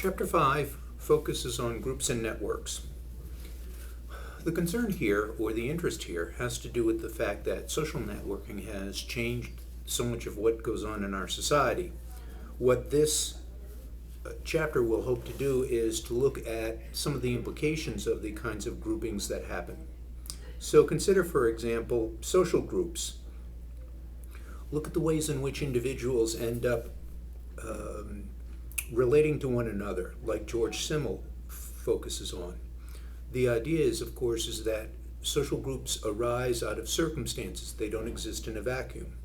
Chapter 5 focuses on groups and networks. The concern here, or the interest here, has to do with the fact that social networking has changed so much of what goes on in our society. What this chapter will hope to do is to look at some of the implications of the kinds of groupings that happen. So consider, for example, social groups. Look at the ways in which individuals end up relating to one another, like George Simmel focuses on. The idea is, of course, is that social groups arise out of circumstances. They don't exist in a vacuum.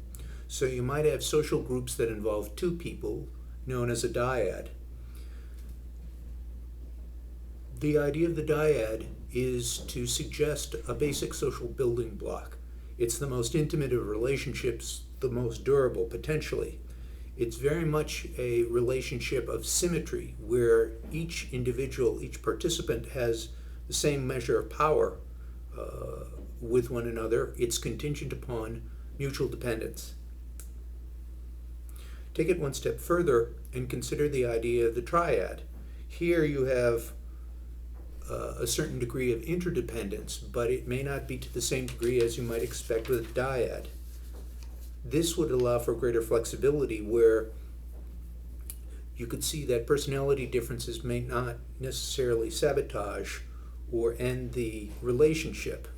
So you might have social groups that involve two people, known as a dyad. The idea of the dyad is to suggest a basic social building block. It's the most intimate of relationships, the most durable, potentially. It's very much a relationship of symmetry, where each individual, each participant has the same measure of power with one another. It's contingent upon mutual dependence. Take it one step further and consider the idea of the triad. Here you have a certain degree of interdependence, but it may not be to the same degree as you might expect with a dyad. This would allow for greater flexibility, where you could see that personality differences may not necessarily sabotage or end the relationship.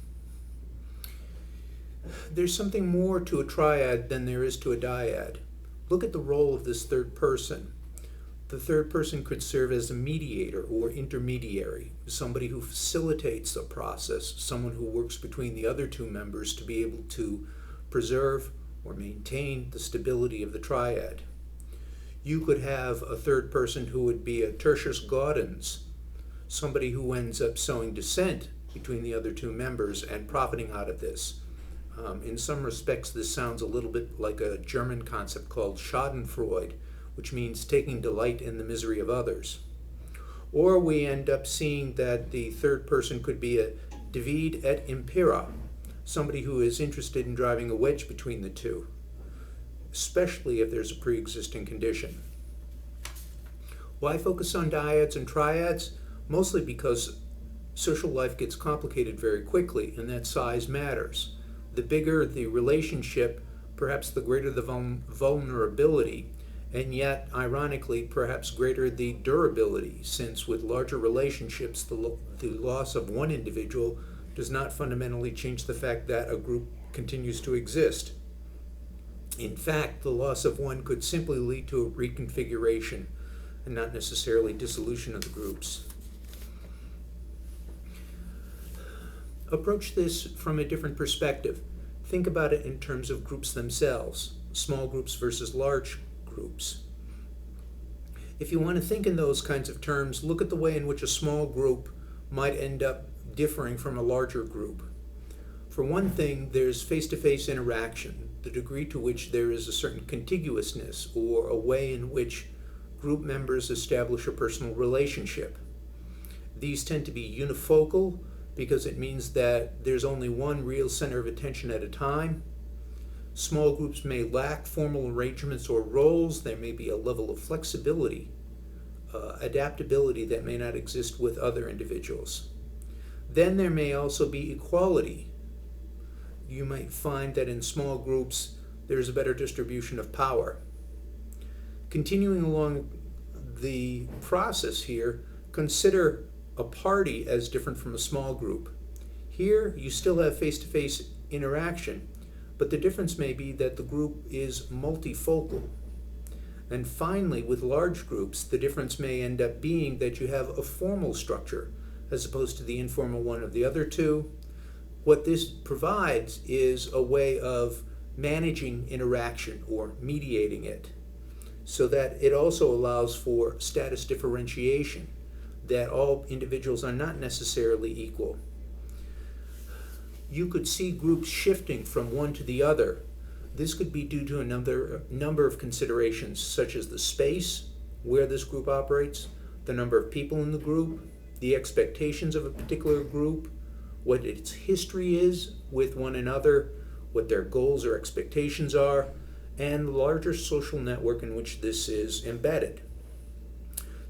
There's something more to a triad than there is to a dyad. Look at the role of this third person. The third person could serve as a mediator or intermediary, somebody who facilitates the process, someone who works between the other two members to be able to preserve or maintain the stability of the triad. You could have a third person who would be a tertius gaudens, somebody who ends up sowing dissent between the other two members and profiting out of this. In some respects, this sounds a little bit like a German concept called Schadenfreude, which means taking delight in the misery of others. Or we end up seeing that the third person could be a divide et impera, somebody who is interested in driving a wedge between the two, especially if there's a pre-existing condition. Why focus on dyads and triads? Mostly because social life gets complicated very quickly, and that size matters. The bigger the relationship, perhaps the greater the vulnerability, and yet, ironically, perhaps greater the durability, since with larger relationships, the loss of one individual does not fundamentally change the fact that a group continues to exist. In fact, the loss of one could simply lead to a reconfiguration and not necessarily dissolution of the groups. Approach this from a different perspective. Think about it in terms of groups themselves, small groups versus large groups. If you want to think in those kinds of terms, look at the way in which a small group might end up differing from a larger group. For one thing, there's face-to-face interaction, the degree to which there is a certain contiguousness or a way in which group members establish a personal relationship. These tend to be unifocal because it means that there's only one real center of attention at a time. Small groups may lack formal arrangements or roles. There may be a level of flexibility, adaptability that may not exist with other individuals. Then there may also be equality. You might find that in small groups there's a better distribution of power. Continuing along the process here, consider a party as different from a small group. Here you still have face-to-face interaction, but the difference may be that the group is multifocal. And finally, with large groups, the difference may end up being that you have a formal structure as opposed to the informal one of the other two. What this provides is a way of managing interaction or mediating it, so that it also allows for status differentiation, that all individuals are not necessarily equal. You could see groups shifting from one to the other. This could be due to a number of considerations, such as the space where this group operates, the number of people in the group, the expectations of a particular group, what its history is with one another, what their goals or expectations are, and the larger social network in which this is embedded.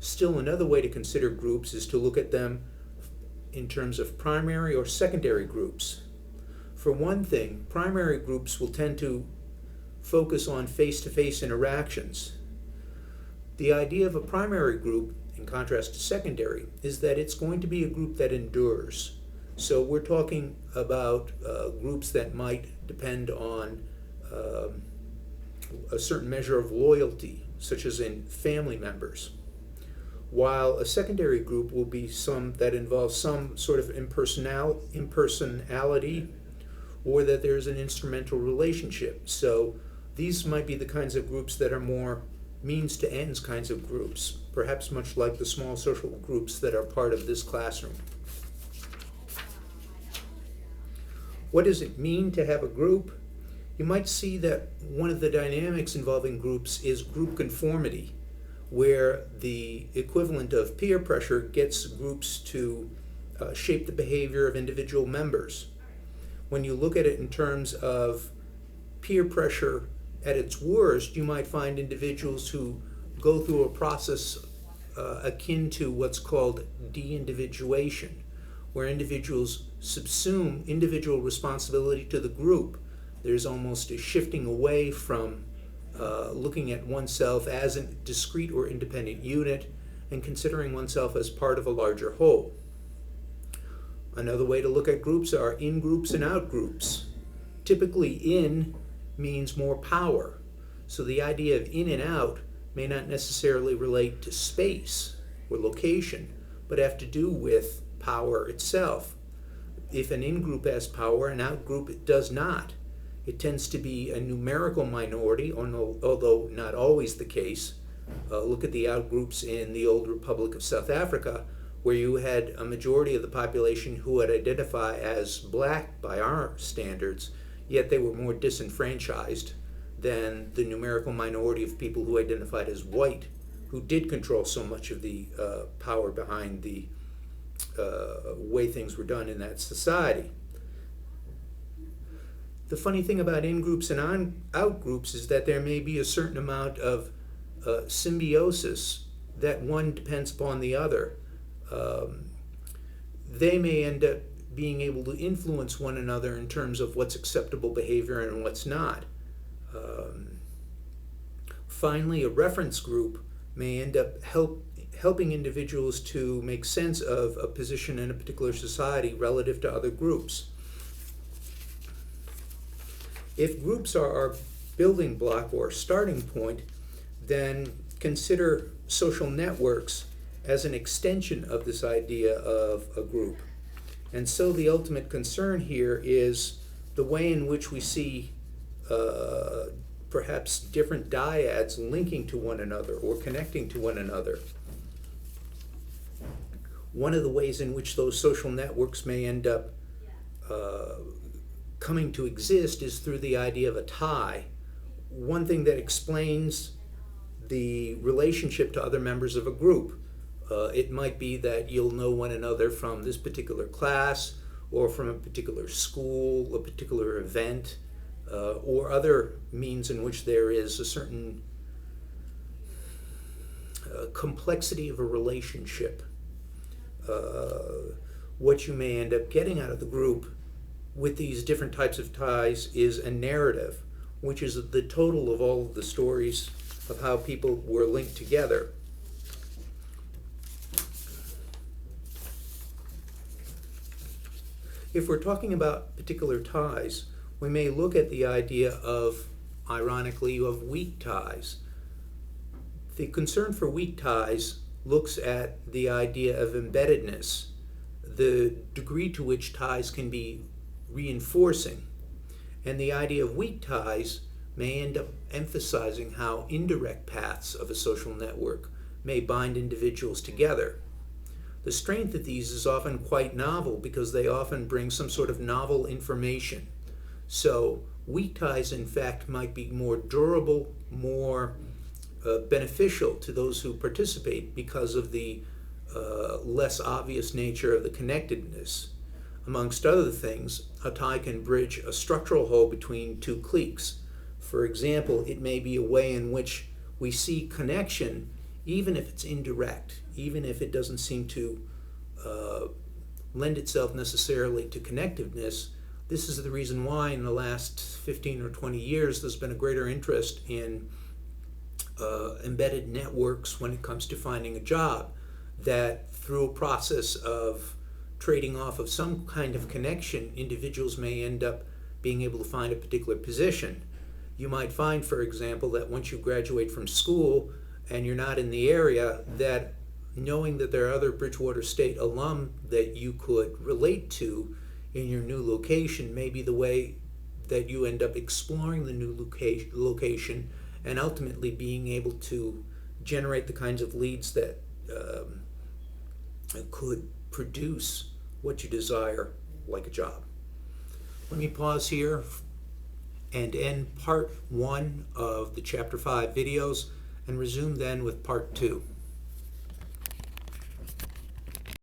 Still, another way to consider groups is to look at them in terms of primary or secondary groups. For one thing, primary groups will tend to focus on face-to-face interactions. The idea of a primary group, in contrast to secondary, is that it's going to be a group that endures. So we're talking about groups that might depend on a certain measure of loyalty, such as in family members, while a secondary group will be some that involves some sort of impersonality, or that there's an instrumental relationship. So these might be the kinds of groups that are more means to ends kinds of groups, perhaps much like the small social groups that are part of this classroom. What does it mean to have a group? You might see that one of the dynamics involving groups is group conformity, where the equivalent of peer pressure gets groups to shape the behavior of individual members. When you look at it in terms of peer pressure at its worst, you might find individuals who go through a process akin to what's called de-individuation, where individuals subsume individual responsibility to the group. There's almost a shifting away from looking at oneself as a discrete or independent unit and considering oneself as part of a larger whole. Another way to look at groups are in-groups and out-groups. Typically, in means more power. So the idea of in and out may not necessarily relate to space or location, but have to do with power itself. If an in-group has power, an out-group does not. It tends to be a numerical minority, although not always the case. Look at the out-groups in the old Republic of South Africa, where you had a majority of the population who would identify as black by our standards, yet they were more disenfranchised than the numerical minority of people who identified as white, who did control so much of the power behind the way things were done in that society. The funny thing about in-groups and out-groups is that there may be a certain amount of symbiosis, that one depends upon the other. They may end up being able to influence one another in terms of what's acceptable behavior and what's not. Finally, a reference group may end up helping individuals to make sense of a position in a particular society relative to other groups. If groups are our building block or starting point, then consider social networks as an extension of this idea of a group. And so the ultimate concern here is the way in which we see perhaps different dyads linking to one another or connecting to one another. One of the ways in which those social networks may end up coming to exist is through the idea of a tie. One thing that explains the relationship to other members of a group. It might be that you'll know one another from this particular class, or from a particular school, a particular event, or other means in which there is a certain complexity of a relationship. What you may end up getting out of the group with these different types of ties is a narrative, which is the total of all of the stories of how people were linked together. If we're talking about particular ties, we may look at the idea of, ironically, of weak ties. The concern for weak ties looks at the idea of embeddedness, the degree to which ties can be reinforcing. And the idea of weak ties may end up emphasizing how indirect paths of a social network may bind individuals together. The strength of these is often quite novel because they often bring some sort of novel information. So weak ties, in fact, might be more durable, more beneficial to those who participate because of the less obvious nature of the connectedness. Amongst other things, a tie can bridge a structural hole between two cliques. For example, it may be a way in which we see connection even if it's indirect, even if it doesn't seem to lend itself necessarily to connectiveness. This is the reason why in the last 15 or 20 years there's been a greater interest in embedded networks when it comes to finding a job, that through a process of trading off of some kind of connection, individuals may end up being able to find a particular position. You might find, for example, that once you graduate from school and you're not in the area, that knowing that there are other Bridgewater State alum that you could relate to in your new location may be the way that you end up exploring the new location and ultimately being able to generate the kinds of leads that could produce what you desire, like a job. Let me pause here and end part 1 of the Chapter 5 videos and resume then with part 2.